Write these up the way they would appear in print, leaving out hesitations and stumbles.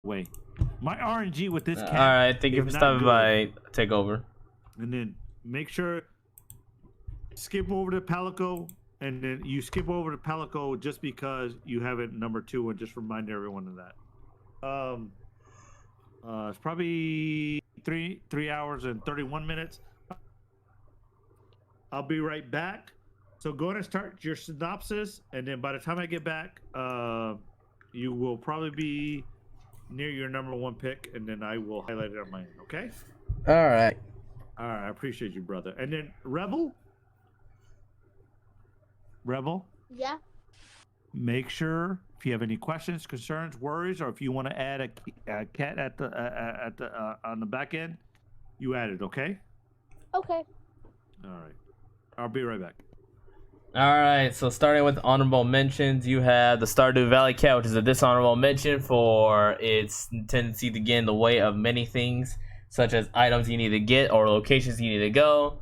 way. My RNG with this cat. All right, thank you for stopping by. Take over. And then make sure skip over to Palico, and then you skip over to Palico just because you have it number 2, and just remind everyone of that. It's probably 3 hours and 31 minutes. I'll be right back. So go ahead and start your synopsis, and then by the time I get back, you will probably be near your number 1 pick, and then I will highlight it on my end. Okay. All right. I appreciate you, brother. And then Rebel. Yeah. Make sure if you have any questions, concerns, worries, or if you want to add a cat at the on the back end, you add it. Okay. Okay. All right. I'll be right back. All right, so starting with honorable mentions, you have the Stardew Valley cat, which is a dishonorable mention for its tendency to get in the way of many things, such as items you need to get or locations you need to go.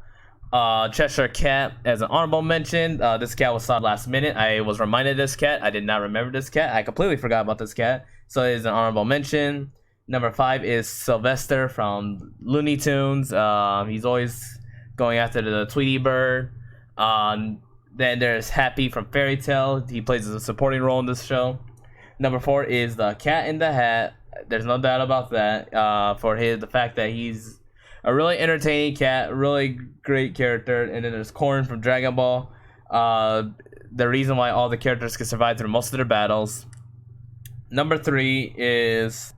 Cheshire Cat as an honorable mention. This cat was sought last minute. I was reminded of this cat. I did not remember this cat. I completely forgot about this cat, so it is an honorable mention. Number 5 is Sylvester from Looney Tunes. He's always going after the Tweety Bird. Then there's Happy from Fairy Tail. He plays a supporting role in this show. Number 4 is the Cat in the Hat. There's no doubt about that. For the fact that he's a really entertaining cat, really great character. And then there's Corn from Dragon Ball. The reason why all the characters can survive through most of their battles. Number 3 is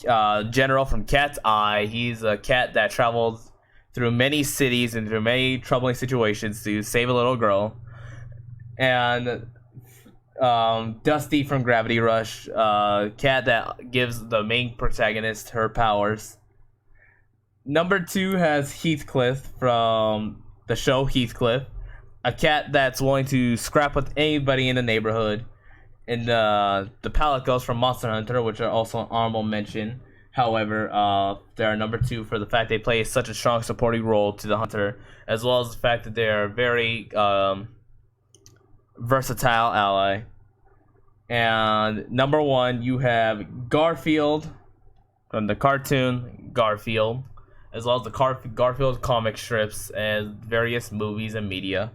General from Cat's Eye. He's a cat that travels through many cities and through many troubling situations to save a little girl. And Dusty from Gravity Rush, cat that gives the main protagonist her powers. Number 2 has Heathcliff from the show Heathcliff, a cat that's willing to scrap with anybody in the neighborhood. And the Palicos from Monster Hunter, which are also an honorable mention. However, they are number 2 for the fact they play such a strong supporting role to the hunter, as well as the fact that they are a very versatile ally. And number 1, you have Garfield from the cartoon Garfield, as well as the Garfield comic strips and various movies and media.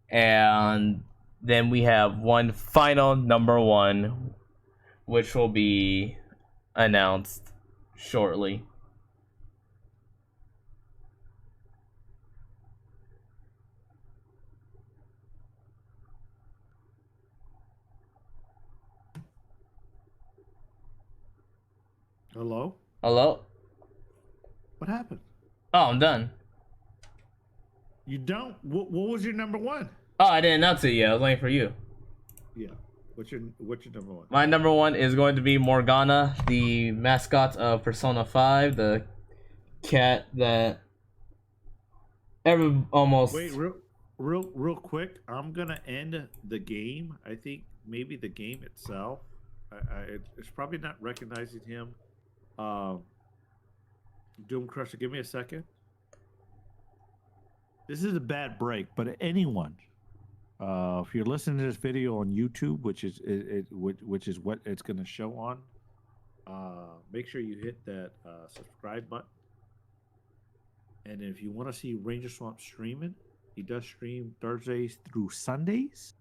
And then we have one final number 1, which will be announced shortly. Hello? Hello? What happened? Oh, I'm done. You don't? What was your number 1? Oh, I didn't announce it yet. I was waiting for you. Yeah. What's your number 1? My number 1 is going to be Morgana, the mascot of Persona 5, the cat that almost. Wait, real quick. I'm gonna end the game. I think maybe the game itself. It's probably not recognizing him. Doom Crusher, give me a second. This is a bad break, but anyone, if you're listening to this video on YouTube, which is what it's going to show on, make sure you hit that subscribe button. And if you want to see Ranger Swamp streaming, he does stream Thursdays through Sundays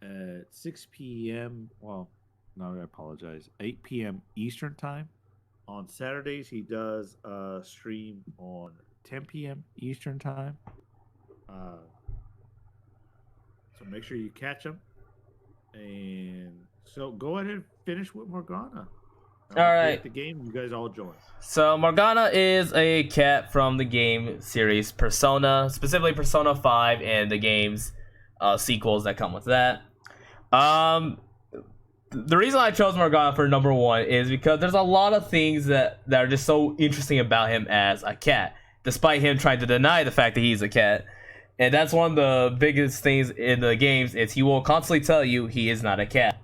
at 6 p.m. Well, no, I apologize. 8 p.m. Eastern time. On Saturdays, he does stream on 10 p.m. Eastern time. So make sure you catch him. And so go ahead and finish with Morgana. All right. The game, you guys all join. So Morgana is a cat from the game series Persona, specifically Persona 5 and the game's sequels that come with that. The reason I chose Morgana for number 1 is because there's a lot of things that are just so interesting about him as a cat, despite him trying to deny the fact that he's a cat. And that's one of the biggest things in the games is he will constantly tell you he is not a cat.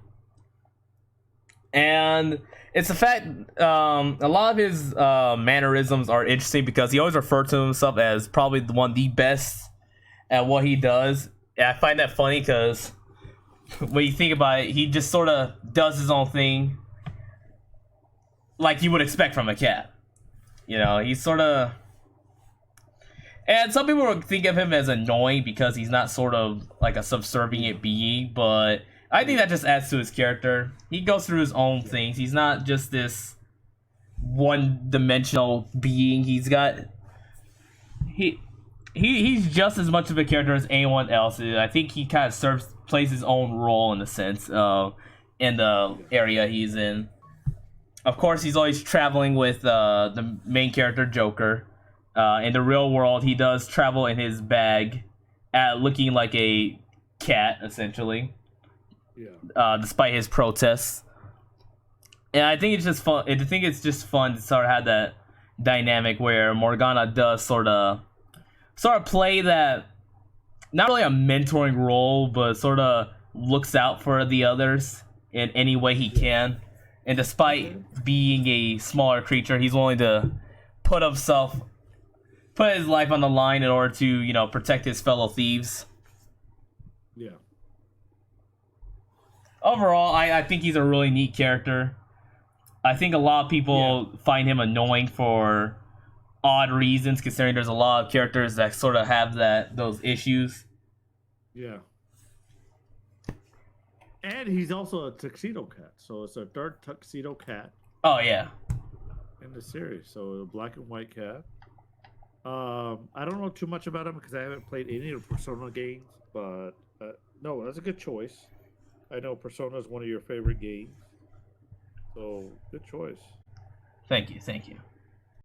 And it's the fact a lot of his mannerisms are interesting because he always referred to himself as probably the best at what he does. And I find that funny because when you think about it, he just sort of does his own thing. like you would expect from a cat. You know, he's sort of. And some people would think of him as annoying because he's not sort of like a subservient being, but I think that just adds to his character. He goes through his own things. He's not just this one-dimensional being. He's got he's just as much of a character as anyone else is. I think he kind of plays his own role in a sense in the area he's in. Of course, he's always traveling with the main character, Joker. In the real world, he does travel in his bag, looking like a cat, essentially. Yeah. Despite his protests, and I think it's just fun. I think it's just fun to sort of have that dynamic where Morgana does sort of play that, not really a mentoring role, but sort of looks out for the others in any way he can. And despite being a smaller creature, he's willing to put his life on the line in order to, you know, protect his fellow thieves. Yeah. Overall, I think he's a really neat character. I think a lot of people find him annoying for odd reasons, considering there's a lot of characters that sort of have those issues. Yeah. And he's also a tuxedo cat, so it's a third tuxedo cat. Oh yeah. In the series, so a black and white cat. I don't know too much about him because I haven't played any of the Persona games, but no, that's a good choice. I know Persona is one of your favorite games, so good choice. Thank you.